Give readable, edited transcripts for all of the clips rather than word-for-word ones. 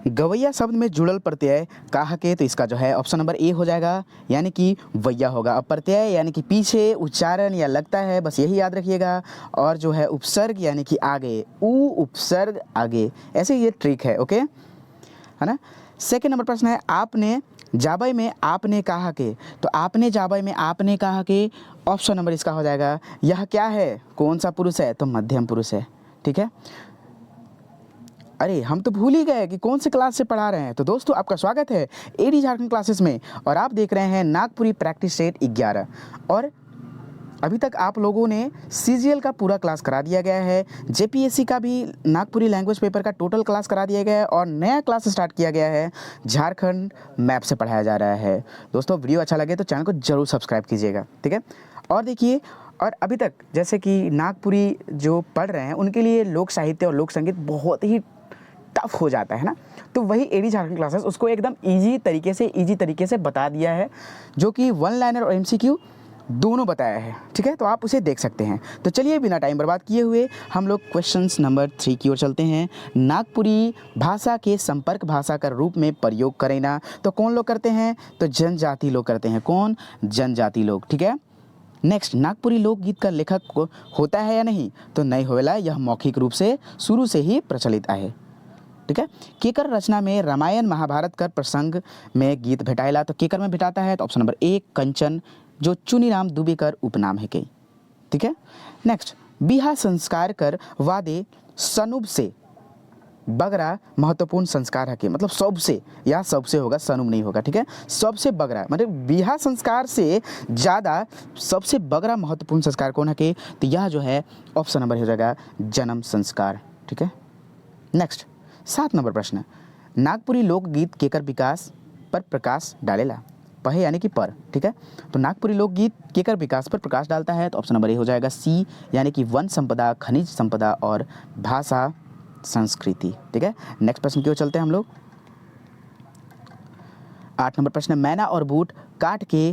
गवैया शब्द में जुड़ल प्रत्यय काह के, तो इसका जो है ऑप्शन नंबर ए हो जाएगा, यानी कि वैया होगा। अब प्रत्यय यानी कि पीछे, उच्चारण या लगता है, बस यही याद रखिएगा। और जो है उपसर्ग यानी कि आगे, ऊ उपसर्ग आगे, ऐसे ये ट्रिक है। ओके, है ना। सेकेंड नंबर प्रश्न है, आपने जाबई में आपने कहा के, तो आपने जाबई में आपने कहा के, ऑप्शन नंबर इसका हो जाएगा, यह क्या है, कौन सा पुरुष है, तो मध्यम पुरुष है। ठीक है, अरे हम तो भूल ही गए कि कौन से क्लास से पढ़ा रहे हैं। तो दोस्तों आपका स्वागत है एडी झारखंड क्लासेस में, और आप देख रहे हैं नागपुरी प्रैक्टिस सेट 11। और अभी तक आप लोगों ने सीजीएल का पूरा क्लास करा दिया गया है, जेपीएससी का भी नागपुरी लैंग्वेज पेपर का टोटल क्लास करा दिया गया है, और नया क्लास स्टार्ट किया गया है, झारखंड मैप से पढ़ाया जा रहा है। दोस्तों वीडियो अच्छा लगे तो चैनल को जरूर सब्सक्राइब कीजिएगा। ठीक है, और देखिए, और अभी तक जैसे कि नागपुरी जो पढ़ रहे हैं उनके लिए लोक साहित्य और लोक संगीत बहुत ही टफ हो जाता है ना, तो वही एडी झारखंड क्लासेस उसको एकदम इजी तरीके से बता दिया है, जो कि वन लाइनर और एमसीक्यू दोनों बताया है। ठीक है, तो आप उसे देख सकते हैं। तो चलिए बिना टाइम बर्बाद किए हुए हम लोग क्वेश्चंस नंबर 3 की ओर चलते हैं। नागपुरी भाषा के संपर्क भाषा का रूप में प्रयोग करें ना, तो कौन लोग करते हैं, तो जनजाति लोग करते हैं। कौन, जनजाति लोग। ठीक है, नेक्स्ट, नागपुरी लोकगीत का लेखक होता है या नहीं, तो नहीं होवेला, यह मौखिक रूप से शुरू से ही प्रचलित है। ठीक है, केकर रचना में रामायण महाभारत कर प्रसंग में गीत भेटाएला, तो केकर में भेटाता है, तो ऑप्शन नंबर 1 कंचन, जो चुनीराम दुबे कर उपनाम है कई। ठीक है, नेक्स्ट, बिहा संस्कार कर वादे सनुब से बगरा महत्वपूर्ण संस्कार है के, मतलब सबसे या सबसे होगा, सनुब नहीं होगा। ठीक है, सबसे बगरा मतलब बिहा संस्कार से ज़्यादा सबसे बगरा महत्वपूर्ण संस्कार कौन है के, तो यह जो है ऑप्शन नंबर हो जाएगा जन्म संस्कार। ठीक है, नेक्स्ट 7 नंबर प्रश्न, नागपुरी लोकगीत केकर विकास पर प्रकाश डालेला, पहे यानी कि पर। ठीक है, तो नागपुरी लोकगीत केकर विकास पर प्रकाश डालता है, तो ऑप्शन नंबर ए हो जाएगा सी, यानी कि वन संपदा, खनिज संपदा और भाषा संस्कृति। ठीक है, नेक्स्ट प्रश्न की ओर चलते हैं हम लोग। 8 नंबर प्रश्न, मैना और बूट काट के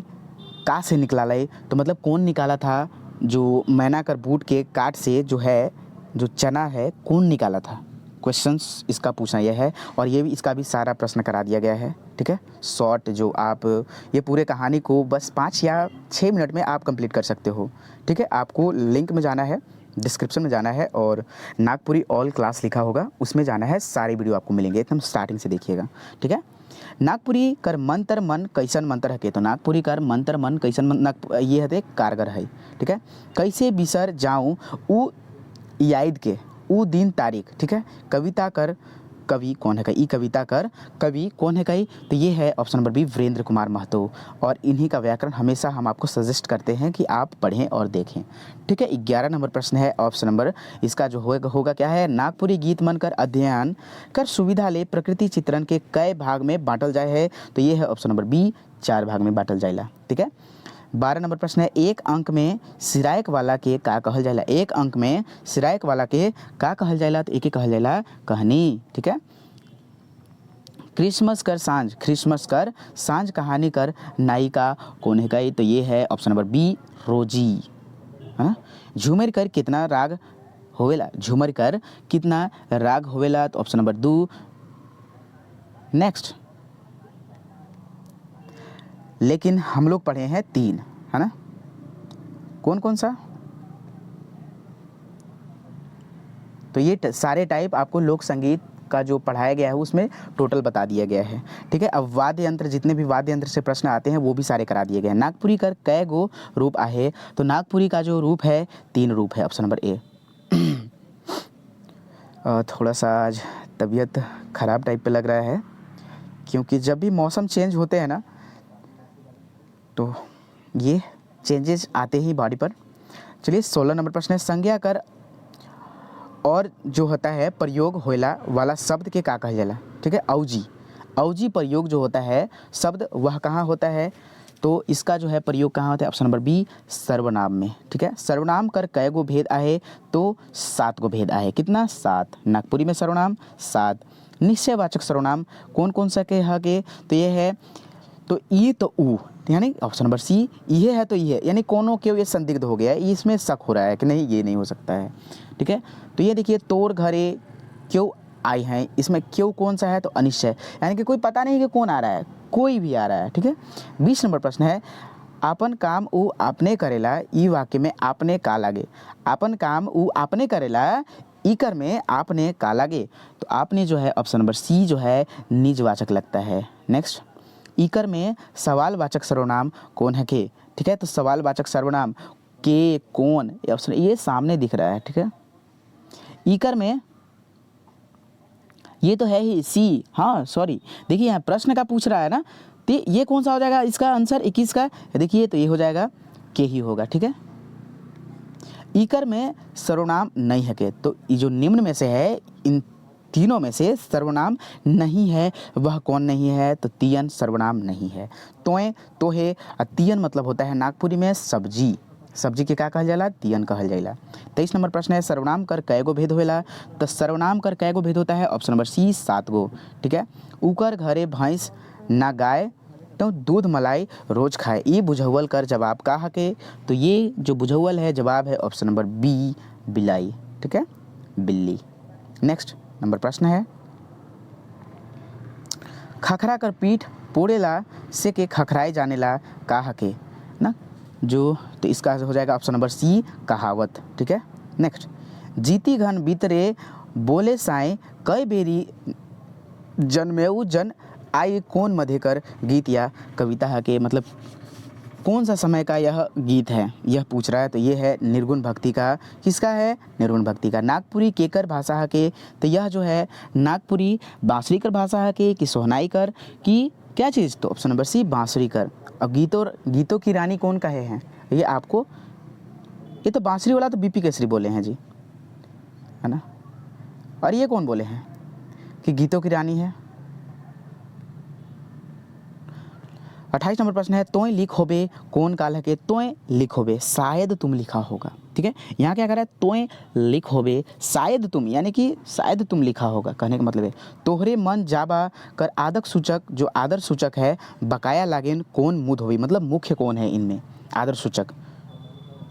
का से निकला ले, तो मतलब कौन निकाला था, जो मैना कर बूट के काट से जो है, जो चना है, कौन निकाला था। क्वेश्चंस इसका पूछना यह है, और ये भी इसका भी सारा प्रश्न करा दिया गया है। ठीक है, शॉर्ट जो आप ये पूरे कहानी को बस 5 या 6 मिनट में आप कंप्लीट कर सकते हो। ठीक है, आपको लिंक में जाना है, डिस्क्रिप्शन में जाना है, और नागपुरी ऑल क्लास लिखा होगा, उसमें जाना है, सारी वीडियो आपको मिलेंगे, एकदम स्टार्टिंग से देखिएगा। ठीक है, नागपुरी कर मंत्र मन कैसन मंत्र है, तो नागपुरी कर मंत्र मन कैसन मन, ये है कारगर है। ठीक है, कैसे बिसर जाऊँ ऊ याद के ऊ दिन तारीख। ठीक है, कविता कर कवि कौन है कई, ई कविता कर कवि कौन है कई, तो ये है option number B Virendra Kumar Mahato, और इन्हीं का व्याकरण हमेशा हम आपको सजेस्ट करते हैं कि आप पढ़ें और देखें। ठीक है, 11 नंबर प्रश्न है, ऑप्शन नंबर इसका जो होगा क्या है, नागपुरी गीत मन कर अध्ययन कर सुविधा ले प्रकृति चित्रण के कई भाग में बांटल जाए है, तो ये है ऑप्शन नंबर बी 4 भाग में बांटल जाएला। ठीक है, 12 नंबर प्रश्न है, एक अंक में सिरायक वाला के का कहल जाएला, एक अंक में सिरायक वाला के का कहल जाएला, तो एक ही कहल जाएला कहानी। ठीक है, क्रिसमस कर सांझ कहानी कर नायिका कौन है गई, तो ये है ऑप्शन नंबर बी रोजी। हाँ, झूमर कर कितना राग होवेला, झूमर कर कितना राग होवेला, तो ऑप्शन नंबर 2। नेक्स्ट, लेकिन हम लोग पढ़े हैं 3, है ना, कौन कौन सा, तो ये सारे टाइप आपको लोक संगीत का जो पढ़ाया गया है उसमें टोटल बता दिया गया है। ठीक है, अब वाद्य यंत्र, जितने भी वाद्य यंत्र से प्रश्न आते हैं वो भी सारे करा दिए गए हैं। नागपुरी कर कै गो रूप आहे, तो नागपुरी का जो रूप है 3 रूप है, ऑप्शन नंबर ए। थोड़ा सा आज तबीयत ख़राब टाइप पे लग रहा है, क्योंकि जब भी मौसम चेंज होते हैं ना, तो ये चेंजेस आते ही बॉडी पर। चलिए 16 नंबर प्रश्न है, संज्ञा कर और जो होता है प्रयोग होइला वाला शब्द के का कहल जाला। ठीक है, औजी प्रयोग जो होता है शब्द वह कहाँ होता है, तो इसका जो है प्रयोग कहाँ होता है, ऑप्शन नंबर बी सर्वनाम में। ठीक है, सर्वनाम कर कै गो भेद आहे, तो 7 गो भेद आहे, कितना 7, नागपुरी में सर्वनाम 7। निश्चयवाचक सर्वनाम कौन कौन सा के है के, तो ये है तो ई तो ऊ, यानी ऑप्शन नंबर सी ये है, तो ये यानी कोनो क्यों ये संदिग्ध हो गया है, इसमें शक हो रहा है कि नहीं ये नहीं हो सकता है। ठीक है, तो ये देखिए तोर घरे क्यों आई हैं, इसमें क्यों कौन सा है तो अनिश्चय, यानी कि कोई पता नहीं कि कौन आ रहा है, कोई भी आ रहा है। ठीक है, 20 नंबर प्रश्न है आपन काम ऊ आपने करेला, ई वाक्य में आपने का लागे। आपन काम ऊ आपने करेला, इकर में आपने का लागे, तो आपने जो है ऑप्शन नंबर सी जो है निजवाचक लगता है। नेक्स्ट, इकर में सवालवाचक सर्वनाम कौन है के। ठीक है, तो सवालवाचक सर्वनाम के, कौन, ये ऑप्शन ये सामने दिख रहा है। ठीक है, इकर में ये तो है ही सी, हाँ सॉरी, देखिए यहाँ प्रश्न का पूछ रहा है ना, तो ये कौन सा हो जाएगा इसका आंसर 21 का, देखिए तो ये हो जाएगा के ही होगा। ठीक है, इकर में सर्वनाम नहीं है के, तो ये जो निम्न में से है इन तीनों में से सर्वनाम नहीं है, वह कौन नहीं है, तो तियन सर्वनाम नहीं है। तोए, तोहे, तियन मतलब होता है नागपुरी में सब्जी, सब्जी के क्या कहल जाला, तियन कहल जाला। 23 नंबर प्रश्न है सर्वनाम कर कैगो भेद होएला, तो सर्वनाम कर कैगो भेद होता है, ऑप्शन नंबर सी 7 गो। ठीक है, उकर घरे भैंस ना गाय, तो दूध मलाई रोज खाए, ये बुझौल कर जवाब का हके, तो ये जो बुझौल है जवाब है ऑप्शन नंबर बी बिलाई। ठीक है, बिल्ली। नेक्स्ट नंबर प्रश्न है खखरा कर पीठ पोड़ेला से के खखराए जानेला का हके ना, जो तो इसका हो जाएगा ऑप्शन नंबर सी कहावत। ठीक है, नेक्स्ट, जीती घन बीतरे बोले साए कई बेरी जन्मेऊ जन आई, कौन मधेकर गीत या कविता है के, मतलब कौन सा समय का यह गीत है, यह पूछ रहा है। तो ये है निर्गुण भक्ति का, किसका है, निर्गुण भक्ति का। नागपुरी केकर भाषा है के, तो यह जो है नागपुरी बांसुरी कर भाषा है के, कि सोहनाई कर की क्या चीज़, तो ऑप्शन नंबर सी बांसुरी कर। अब गीतों की रानी कौन कहे हैं, ये आपको, ये तो बांसुरी वाला तो बीपी केसरी बोले हैं जी, है ना, और ये कौन बोले हैं कि गीतों की रानी है। 28 नंबर प्रश्न है तोय लिख होबे कौन काल है के, तोय लिख होबे शायद तुम लिखा होगा। ठीक है, यहाँ क्या कह रहा है, तोय लिख होबे शायद तुम, यानी कि शायद तुम लिखा होगा, कहने का मतलब है तोहरे मन जाबा कर आदक सूचक, जो आदर सूचक है बकाया लागेन कौन मुद होबी, मतलब मुख्य कौन है इनमें आदर सूचक।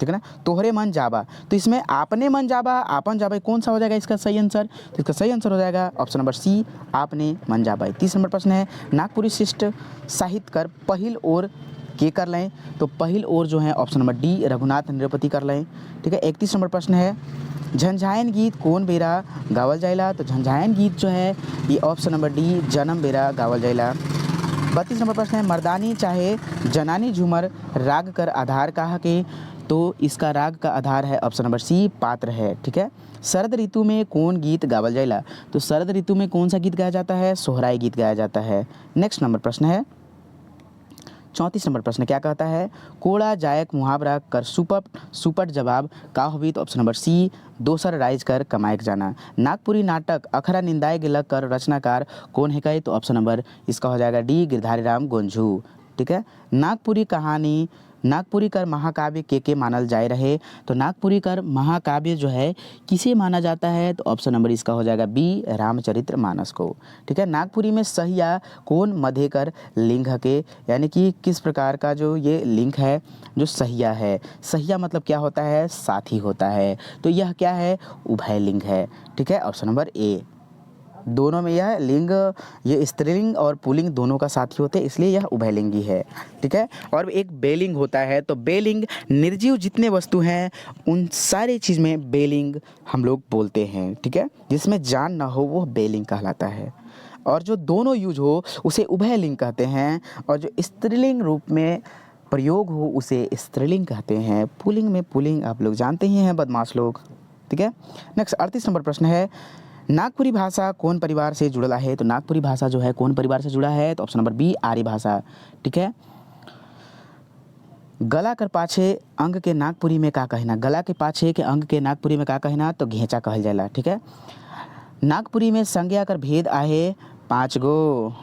ठीक है ना, तोहरे मन जाबा, तो इसमें आपने मन जाबा, आपन जाबा, कौन सा हो जाएगा इसका सही आंसर, तो इसका सही आंसर हो जाएगा ऑप्शन नंबर सी आपने मन जाबा। 30 नंबर प्रश्न है नागपुरी शिष्ट साहित्य कर पहिल और के कर लें, तो पहिल और जो है ऑप्शन नंबर डी रघुनाथ निरपति कर लें। ठीक है, 31 नंबर प्रश्न है झंझायन गीत कौन बेरा गावल जाइला, तो झंझायन गीत जो है ये ऑप्शन नंबर डी जन्म बेरा गावल जाइला। 32 नंबर प्रश्न है मर्दानी चाहे जनानी झूमर राग कर आधार कहा के, तो इसका राग का आधार है ऑप्शन नंबर सी पात्र है। ठीक है, शरद ऋतु में कौन गीत गावल जाइला, तो शरद ऋतु में कौन सा गीत गाया जाता है, सोहराई गीत गाया जाता है। नेक्स्ट नंबर प्रश्न है 34 नंबर प्रश्न क्या कहता है कोड़ा जायक मुहावरा कर सुपट जवाब का होवी, तो ऑप्शन नंबर सी दोसर राइज कर कमायक जाना। नागपुरी नाटक अखरा निंदाए गिलक कर रचनाकार कौन है कहे, तो ऑप्शन नंबर इसका हो जाएगा डी गिरधारी राम गोंझू। ठीक है, नागपुरी कहानी नागपुरी कर महाकाव्य के मानल जाए रहे, तो नागपुरी कर महाकाव्य जो है किसे माना जाता है, तो ऑप्शन नंबर इसका हो जाएगा बी रामचरित्र मानस को। ठीक है, नागपुरी में सहिया कौन मधेकर लिंग के, यानी कि किस प्रकार का जो ये लिंग है जो सहिया है, सहिया मतलब क्या होता है, साथी होता है, तो यह क्या है, उभय लिंग है। ठीक है, ऑप्शन नंबर ए, दोनों में यह लिंग, ये स्त्रीलिंग और पुल्लिंग दोनों का साथी होते हैं, इसलिए यह उभयलिंगी है। ठीक है, और एक बेलिंग होता है, तो बेलिंग निर्जीव जितने वस्तु हैं उन सारी चीज़ में बेलिंग हम लोग बोलते हैं। ठीक है, जिसमें जान ना हो वो बेलिंग कहलाता है, और जो दोनों यूज हो उसे उभयलिंग कहते हैं, और जो स्त्रीलिंग रूप में प्रयोग हो उसे स्त्रीलिंग कहते हैं। पुल्लिंग में पुल्लिंग आप लोग जानते ही हैं बदमाश लोग। ठीक है, नेक्स्ट 38 नंबर प्रश्न है नागपुरी भाषा कौन परिवार से जुड़ा है, तो नागपुरी भाषा जो है कौन परिवार से जुड़ा है, तो ऑप्शन नंबर बी आर्य भाषा। ठीक है, गला कर पाछे अंग के नागपुरी में का कहना, गला के पाछे के अंग के नागपुरी में का कहना, तो घेचा कहल जाला। ठीक है, नागपुरी में संज्ञा कर भेद आहे 5 गो,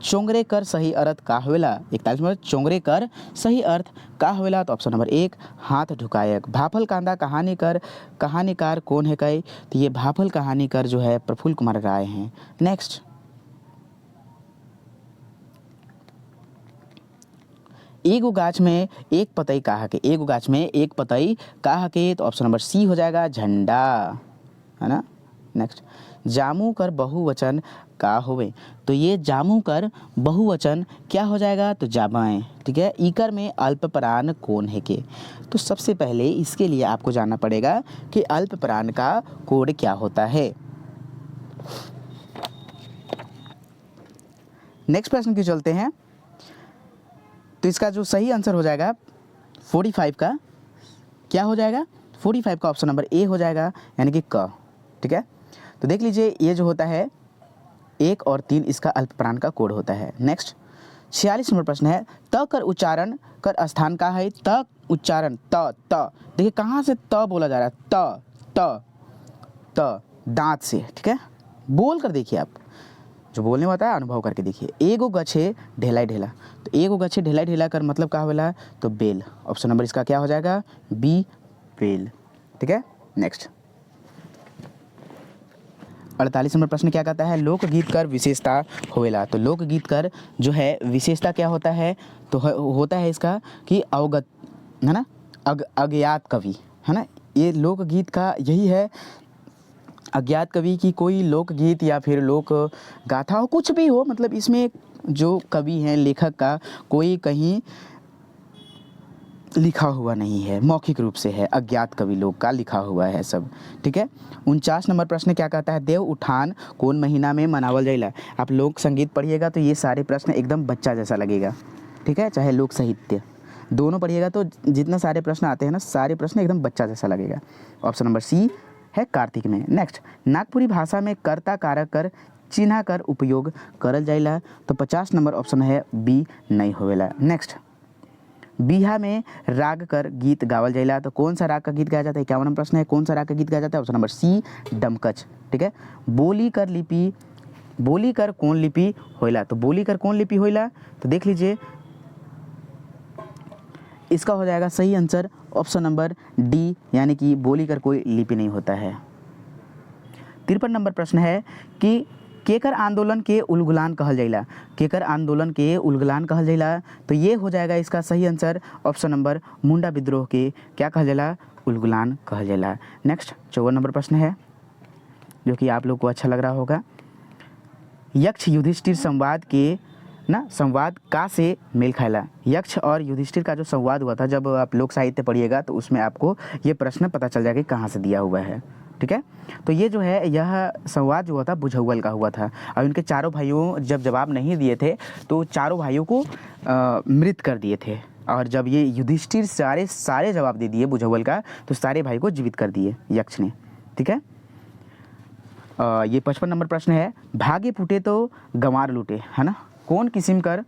चोंगरे कर सही अर्थ का होवेला, 41 नंबर चोंगरे कर सही अर्थ का होवेला, तो ऑप्शन नंबर 1 हाथ ढुकायक। भाफल कांदा कहानीकार कौन है कहे, तो ये भाफल कहानीकार जो है प्रफुल्ल कुमार राय हैं। नेक्स्ट एगो गाछ में एक पतई कहा के, एगो गाछ में एक पतई कहा के, तो ऑप्शन नंबर सी हो जाएगा झंडा, है ना। नेक्स्ट, जामू कर बहुवचन का होवे, तो ये जामू कर बहुवचन क्या हो जाएगा, तो जामाएं। ठीक है, ईकर में अल्पप्राण कौन है के, तो सबसे पहले इसके लिए आपको जानना पड़ेगा कि अल्पप्राण का कोड क्या होता है। नेक्स्ट प्रश्न की चलते हैं, तो इसका जो सही आंसर हो जाएगा 45 का क्या हो जाएगा, 45 का ऑप्शन नंबर ए हो जाएगा, यानी कि क। ठीक है, तो देख लीजिए ये जो होता है 1 और 3 इसका अल्पप्राण का कोड होता है। नेक्स्ट 46 नंबर प्रश्न है, त कर उच्चारण कर स्थान का है, त उच्चारण त देखिए कहाँ से त बोला जा रहा है, त दांत से। ठीक है, बोल कर देखिए, आप जो बोलने होता है अनुभव करके देखिए। एगो गछे ढेलाई ढेला, तो एगो गछे ढेलाई ढेला कर मतलब क्या होला, तो बेल। ऑप्शन नंबर इसका क्या हो जाएगा, बी बेल। ठीक है, नेक्स्ट 48 नंबर प्रश्न क्या कहता है, लोकगीत कर विशेषता होवेला, तो लोकगीत कर जो है विशेषता क्या होता है, तो होता है इसका कि अवगत है ना, अज्ञात कवि है ना, ये लोकगीत का यही है, अज्ञात कवि की कोई लोकगीत या फिर लोक गाथा हो, कुछ भी हो, मतलब इसमें जो कवि हैं लेखक का कोई कहीं लिखा हुआ नहीं है, मौखिक रूप से है, अज्ञात कवि लोग का लिखा हुआ है सब। ठीक है, 49 नंबर प्रश्न क्या कहता है, देव उठान कौन महीना में मनावल जाइला। आप लोक संगीत पढ़िएगा तो ये सारे प्रश्न एकदम बच्चा जैसा लगेगा। ठीक है, चाहे लोक साहित्य दोनों पढ़िएगा तो जितना सारे प्रश्न आते हैं ना, सारे प्रश्न एकदम बच्चा जैसा लगेगा। ऑप्शन नंबर सी है कार्तिक में। नेक्स्ट, नागपुरी भाषा में कर्ता कारक कर चिन्हा कर उपयोग करल जाइला, तो 50 नंबर ऑप्शन है बी नहीं होवेला। नेक्स्ट, बिहा में राग कर गीत गावल जाइला, तो कौन सा राग का गीत गाया जाता है, 51 प्रश्न है, कौन सा राग का गीत गाया जाता है, ऑप्शन नंबर सी डमकच। ठीक है, बोली कर लिपि, बोली कर कौन लिपि होइला, तो बोली कर कौन लिपि होइला, तो देख लीजिए इसका हो जाएगा सही आंसर ऑप्शन नंबर डी, यानी कि बोली कर कोई लिपि नहीं होता है। 53 नंबर प्रश्न है कि केकर आंदोलन के उलगुलान कहल जाइला, केकर आंदोलन के उलगुलान कहल जाइला, तो ये हो जाएगा इसका सही आंसर ऑप्शन नंबर मुंडा विद्रोह के क्या कहल जाइला, उलगुलान कहल जाइला। नेक्स्ट 54 नंबर प्रश्न है जो कि आप लोग को अच्छा लग रहा होगा, यक्ष युधिष्ठिर संवाद के ना संवाद का से मेल खाएला, यक्ष और युधिष्ठिर का जो संवाद हुआ था, जब आप लोक साहित्य पढ़िएगा तो उसमें आपको ये प्रश्न पता चल जाएगा कि कहाँ से दिया हुआ है। ठीक है, तो ये जो है यह संवाद जो हुआ था बुझौल का हुआ था, और उनके चारों भाइयों जब जवाब नहीं दिए थे तो चारों भाइयों को मृत कर दिए थे, और जब ये युधिष्ठिर सारे जवाब दे दिए बुझौल का तो सारे भाई को जीवित कर दिए यक्ष ने। ठीक है, ये 55 नंबर प्रश्न है, भागे फूटे तो गंवार लूटे, है ना, कौन किस्म कर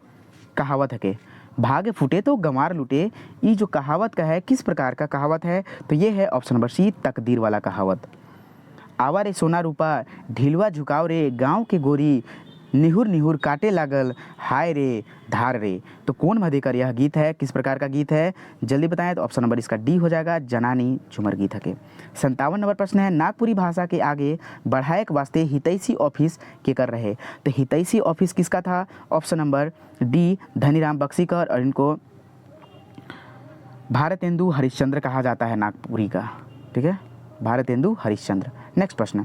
कहावत है के, भागे फूटे तो गंवार लूटे, ये जो कहावत का है किस प्रकार का कहावत है, तो ये है ऑप्शन नंबर सी तकदीर वाला कहावत। आवा रे सोना रूपा ढिलवा झुकाव रे, गाँव के गोरी निहुर निहुर काटे लागल, हाय रे धार रे, तो कौन मधेकर यह गीत है, किस प्रकार का गीत है, जल्दी बताएं, तो ऑप्शन नंबर इसका डी हो जाएगा, जनानी झुमर गीत है के। 57 नंबर प्रश्न है, नागपुरी भाषा के आगे बढ़ाए के वास्ते हितैषी ऑफिस के कर रहे, तो हितैषी ऑफिस किसका था, ऑप्शन नंबर डी धनीराम बख्शीकर, और इनको भारतेंदु हरिश्चंद्र कहा जाता है नागपुरी का। ठीक है, भारतेंदु हरिश्चंद्र। नेक्स्ट प्रश्न,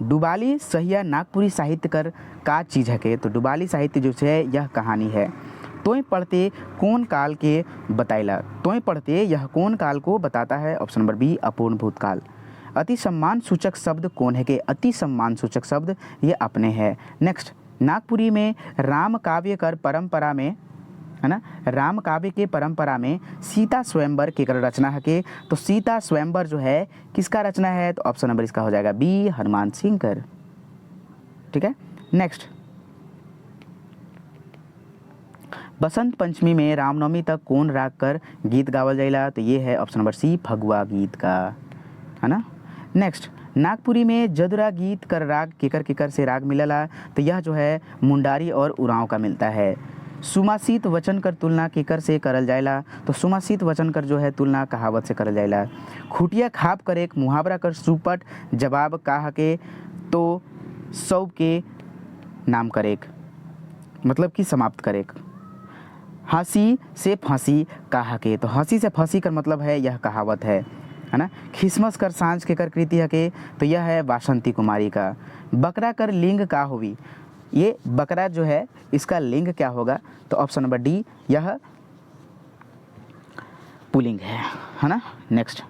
डुबाली सहिया नागपुरी साहित्य कर का चीज़ है के, तो डुबाली साहित्य जो है यह कहानी है, तोय पढ़ते कौन काल के बताइला, तोय पढ़ते यह कौन काल को बताता है, ऑप्शन नंबर बी अपूर्ण भूतकाल। अति सम्मान सूचक शब्द कौन है के, अति सम्मान सूचक शब्द ये अपने है। नेक्स्ट, नागपुरी में राम काव्य कर परंपरा में, है ना, राम काव्य के परंपरा में सीता स्वयंवर के कर रचना है के, तो सीता स्वयंवर जो है किसका रचना है, तो ऑप्शन नंबर इसका हो जाएगा बी हनुमान सिंह कर। ठीक है, नेक्स्ट, बसंत पंचमी में रामनवमी तक कौन राग कर गीत गावल जाइला, तो ये है ऑप्शन नंबर सी फगुआ गीत का, है ना। नेक्स्ट, नागपुरी में जदुरा गीत कर राग केकर से राग मिलला, तो यह जो है मुंडारी और उरांव का मिलता है। सुमासित वचन कर तुलना केकर से करल जाइला, तो सुमासित वचन कर जो है तुलना कहावत से करल जाइला। खुटिया खाप कर एक मुहावरा कर सुपट जवाब कहा के, तो सब के नाम करेक, मतलब कि समाप्त करेक। हंसी से फांसी कहा के, तो हंसी से फांसी का मतलब है यह कहावत है। है ना। खिसमस कर सांझ के कर कृति है के, तो यह है वासंती कुमारी का। बकरा कर लिंग का होवी, ये बकरा जो है इसका लिंग क्या होगा, तो ऑप्शन नंबर डी यह पुलिंग है ना। नेक्स्ट,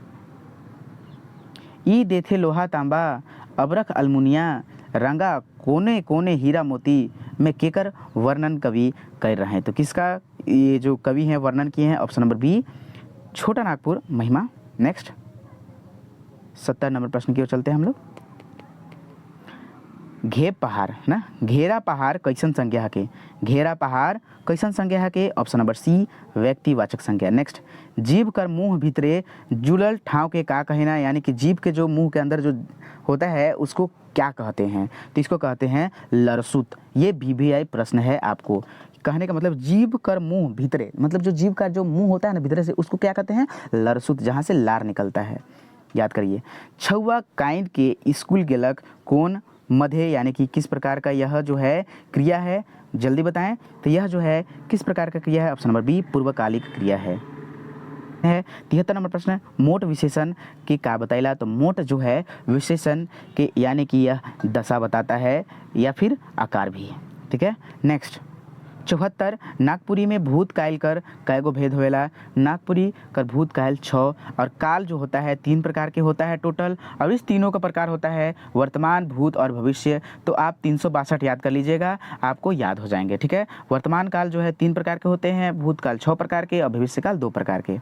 ई देथे लोहा तांबा अबरख अलमुनिया रंगा कोने कोने हीरा मोती में केकर वर्णन कवि कर रहे हैं, तो किसका ये जो कवि हैं वर्णन किए हैं, ऑप्शन नंबर बी छोटा नागपुर महिमा। नेक्स्ट 70 नंबर प्रश्न की ओर चलते हैं हम लोग। घेप पहाड़ ना, घेरा पहाड़ कैसन संज्ञा के, घेरा पहाड़ कैसन संज्ञा के, ऑप्शन नंबर सी व्यक्तिवाचक संज्ञा। नेक्स्ट, जीभ कर मुंह भीतरे जुलल ठाव के का कहना, यानी कि जीभ के जो मुंह के अंदर जो होता है उसको क्या कहते हैं, तो इसको कहते हैं लरसुत। ये VVI प्रश्न है आपको, कहने का मतलब जीभ कर मुंह भीतरे, मतलब जो जीभ का जो मुंह होता है ना भीतरे से, उसको क्या कहते हैं, लरसुत, जहाँ से लार निकलता है, याद करिए। छुआ काइंड के स्कूल गेलक कौन मध्य, यानी कि किस प्रकार का यह जो है क्रिया है, जल्दी बताएं, तो यह जो है किस प्रकार का क्रिया है, ऑप्शन नंबर बी पूर्वकालिक क्रिया है। 73 नंबर प्रश्न, मोट विशेषण के का बताइला, तो मोट जो है विशेषण के यानी कि यह दशा बताता है या फिर आकार भी, ठीक है। नेक्स्ट 74, नागपुरी में भूत कायल कर कैगो भेद होएला, नागपुरी कर भूत कायल 6 और काल जो होता है 3 प्रकार के होता है टोटल, और इस तीनों का प्रकार होता है वर्तमान, भूत और भविष्य। तो आप 362 याद कर लीजिएगा, आपको याद हो जाएंगे, ठीक है। वर्तमान काल जो है 3 प्रकार के होते हैं, भूतकाल 6 प्रकार के और भविष्य काल 2 प्रकार के।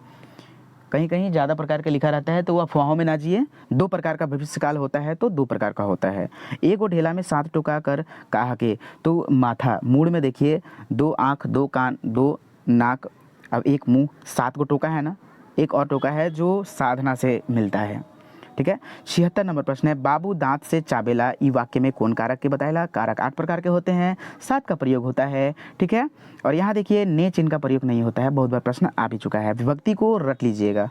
कहीं कहीं ज़्यादा प्रकार के लिखा रहता है तो वह अफवाहों में ना जिए, 2 प्रकार का भविष्यकाल होता है तो 2 प्रकार का होता है। एक वो ढेला में 7 टोका कर कहा के, तो माथा मूड में देखिए 2 आँख 2 कान 2 नाक, अब 1 मुंह, 7 को टोका है ना, एक और टोका है जो साधना से मिलता है, ठीक है। 76 नंबर प्रश्न है, बाबू दांत से चाबेला, ई वाक्य में कौन कारक के बताएला, कारक 8 प्रकार के होते हैं, 7 का प्रयोग होता है, ठीक है। और यहाँ देखिए ने चिन्ह का प्रयोग नहीं होता है, बहुत बार प्रश्न आ भी चुका है, विभक्ति को रट लीजिएगा,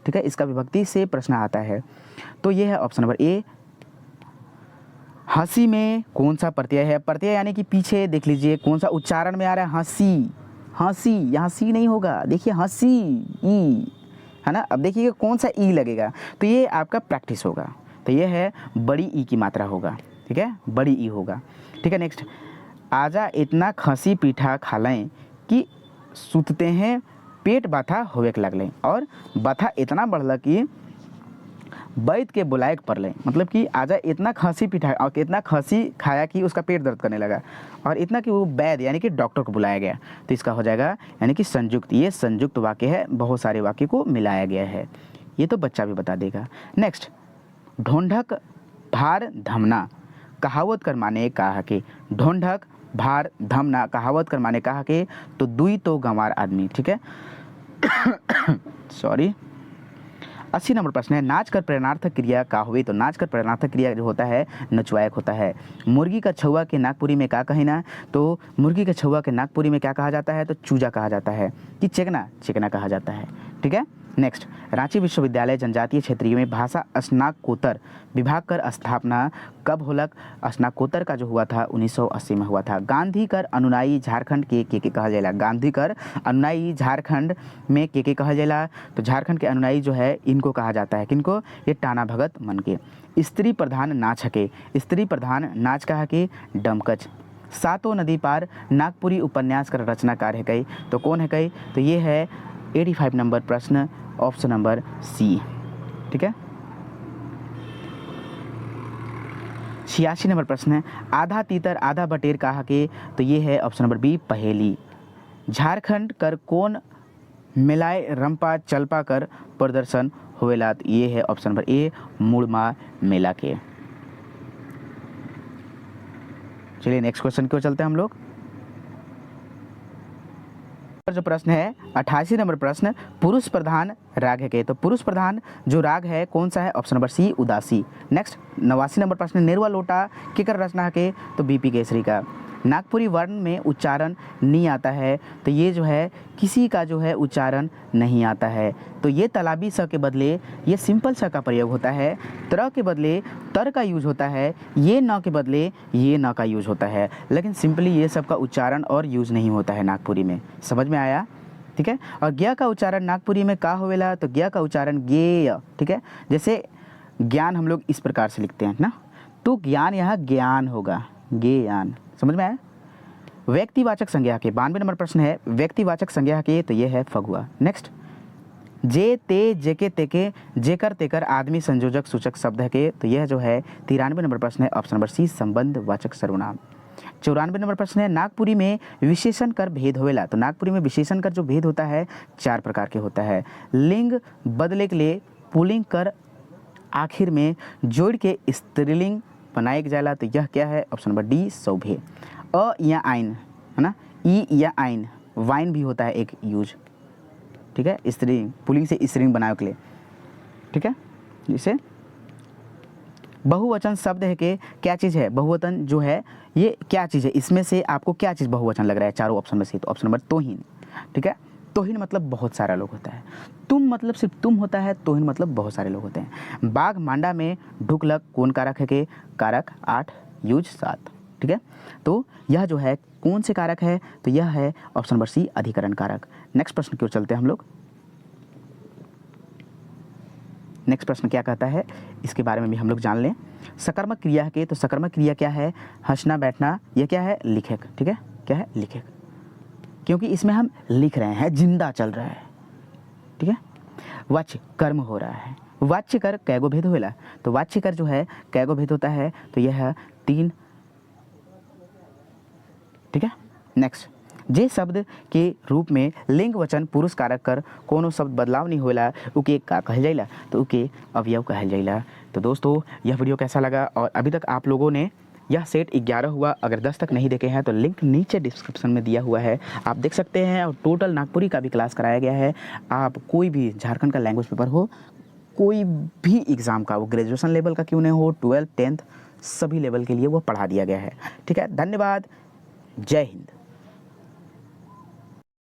ठीक है, इसका विभक्ति से प्रश्न आता है। तो ये है ऑप्शन नंबर ए। हंसी में कौन सा प्रत्यय है, प्रत्यय यानी कि पीछे देख लीजिए कौन सा उच्चारण में आ रहा है, हंसी, हंसी, यहाँ सी नहीं होगा, देखिए हंसी ई, है ना। अब देखिए कौन सा ई लगेगा, तो ये आपका प्रैक्टिस होगा, तो ये है बड़ी ई की मात्रा होगा, ठीक है, बड़ी ई होगा, ठीक है। नेक्स्ट, आजा इतना खसी पीठा खा लें कि सुतते हैं पेट बाथा होवे के लगले, और बाथा इतना बढ़ल कि वैद्य के बुलाए पर लें, मतलब कि आजा इतना खसी पीठा और इतना खसी खाया कि उसका पेट दर्द करने लगा, और इतना कि वो वैद्य यानी कि डॉक्टर को बुलाया गया, तो इसका हो जाएगा यानी कि संयुक्त, ये संयुक्त वाक्य है, बहुत सारे वाक्य को मिलाया गया है, ये तो बच्चा भी बता देगा। नेक्स्ट, ढोंढक भार धमना कहावत कर माने कहा के, ढोंढक भार धमना कहावत कर माने कहा के, तो दुई तो गंवार आदमी, ठीक है। सॉरी। 80 नंबर प्रश्न है, नाच कर प्रेरणार्थक क्रिया का हुई, तो नाच कर प्रेरणार्थक क्रिया जो होता है नचवायक होता है। मुर्गी का छुआ के नागपुरी में क्या कहना, तो मुर्गी का छुआ के नागपुरी में क्या कहा जाता है, तो चूजा कहा जाता है, कि चेकना, चेकना कहा जाता है, ठीक है। नेक्स्ट, रांची विश्वविद्यालय जनजातीय क्षेत्रीय में भाषा स्नातकोत्तर विभाग कर स्थापना कब होलक, स्नातकोत्तर का जो हुआ था 1980 में हुआ था। गांधी कर अनुनायी झारखंड के कहा जाएगा, गांधी कर अनुनायी झारखंड में के कहा जाएगा, तो झारखंड के अनुनायी जो है इनको कहा जाता है, किनको, ये टाना भगत मन के। स्त्री प्रधान नाच हके, स्त्री प्रधान नाच कहा के डमकच। सातों नदी पार नागपुरी उपन्यास कर रचनाकार है कई, तो कौन है कई, तो ये है 85 नंबर प्रश्न, ऑप्शन नंबर सी, ठीक है। 86 नंबर प्रश्न है, आधा तीतर आधा बटेर कहा के, तो ये है ऑप्शन नंबर बी पहेली। झारखंड कर कौन मिलाए रंपा चलपा कर प्रदर्शन होवेला, तो ये है ऑप्शन नंबर ए मुड़मा मेला के। चलिए नेक्स्ट क्वेश्चन की ओर चलते हैं हम लोग। जो प्रश्न है 88 नंबर प्रश्न, पुरुष प्रधान राग है के, तो पुरुष प्रधान जो राग है कौन सा है, ऑप्शन नंबर सी उदासी। नेक्स्ट 89 नंबर प्रश्न, नेरुआ लोटा केकर रचना है के, तो बीपी केसरी का। नागपुरी वर्ण में उच्चारण नहीं आता है, तो ये जो है किसी का जो है उच्चारण नहीं आता है, तो ये तालाबी स के बदले ये सिंपल स का प्रयोग होता है, त्र के बदले तर का यूज होता है, ये न के बदले ये न का यूज होता है, लेकिन सिंपली ये सब का उच्चारण और यूज नहीं होता है नागपुरी में। समझ में आया, ठीक है। और ज्ञ का उच्चारण नागपुरी में का होवेला, तो ज्ञ का उच्चारण ज्ञेय, ठीक है। जैसे ज्ञान हम लोग इस प्रकार से लिखते हैं ना, तो ज्ञान यहाँ ज्ञान होगा, ज्ञान, समझ में आया। व्यक्तिवाचक संज्ञा के 92 नंबर प्रश्न है, व्यक्तिवाचक संज्ञा के, तो ये है फगुआ। नेक्स्ट, जे ते जेके तेके जेकर तेकर आदमी संयोजक सूचक शब्द है के, तो यह जो है 93 नंबर प्रश्न है, ऑप्शन नंबर सी संबंधवाचक सर्वनाम। 94 नंबर प्रश्न है, नागपुरी में विशेषण कर भेद होवेला, तो नागपुरी में विशेषण कर जो भेद होता है 4 प्रकार के होता है। लिंग बदले के लिए पुल्लिंग कर आखिर में जोड़ के स्त्रीलिंग बनाए जाला, तो यह क्या है, ऑप्शन नंबर डी सौभे। अ या आइन है ना, ई या आइन, वाइन भी होता है एक यूज, ठीक है, स्त्रीलिंग, पुल्लिंग से स्त्रीलिंग बनाने के लिए, ठीक है। जैसे बहुवचन शब्द है कि क्या चीज़ है, बहुवचन जो है ये क्या चीज़ है, इसमें से आपको क्या चीज़ बहुवचन लग रहा है चारों ऑप्शन में से, तो ऑप्शन नंबर तोहिन, ठीक है। तोहिन मतलब बहुत सारा लोग होता है, तुम मतलब सिर्फ तुम होता है, तोहिन मतलब बहुत सारे लोग होते हैं। बाघ मांडा में ढुकलक कौन कारक है के, कारक 8 यूज 7, ठीक है। तो यह जो है कौन से कारक है, तो यह है ऑप्शन नंबर सी अधिकरण कारक। नेक्स्ट प्रश्न की ओर चलते हैं हम लोग। नेक्स्ट प्रश्न क्या कहता है, इसके बारे में भी हम लोग जान लें। सकर्मक क्रिया के, तो सकर्मक क्रिया क्या है, हंसना बैठना, यह क्या है, लिखक, ठीक है, क्या है, लिखक, क्योंकि इसमें हम लिख रहे हैं, जिंदा चल रहा है, ठीक है। वाच्य कर्म हो रहा है, वाच्य कर कैगो भेद होएला, तो वाच्य कर जो है कैगो भेद होता है, तो यह है 3, ठीक है। नेक्स्ट, जे शब्द के रूप में लिंग वचन पुरुष कारक कर कोनो शब्द बदलाव नहीं होला, उके का कहल जाइला, तो उके अवयव कहल जाइला। तो दोस्तों यह वीडियो कैसा लगा, और अभी तक आप लोगों ने यह सेट 11 हुआ, अगर 10 तक नहीं देखे हैं तो लिंक नीचे डिस्क्रिप्शन में दिया हुआ है, आप देख सकते हैं। और टोटल नागपुरी का भी क्लास कराया गया है। आप कोई भी झारखंड का लैंग्वेज पेपर हो, कोई भी एग्ज़ाम का, वो ग्रेजुएशन लेवल का क्यों नहीं हो, 12th 10th सभी लेवल के लिए वो पढ़ा दिया गया है, ठीक है। धन्यवाद, जय हिंद।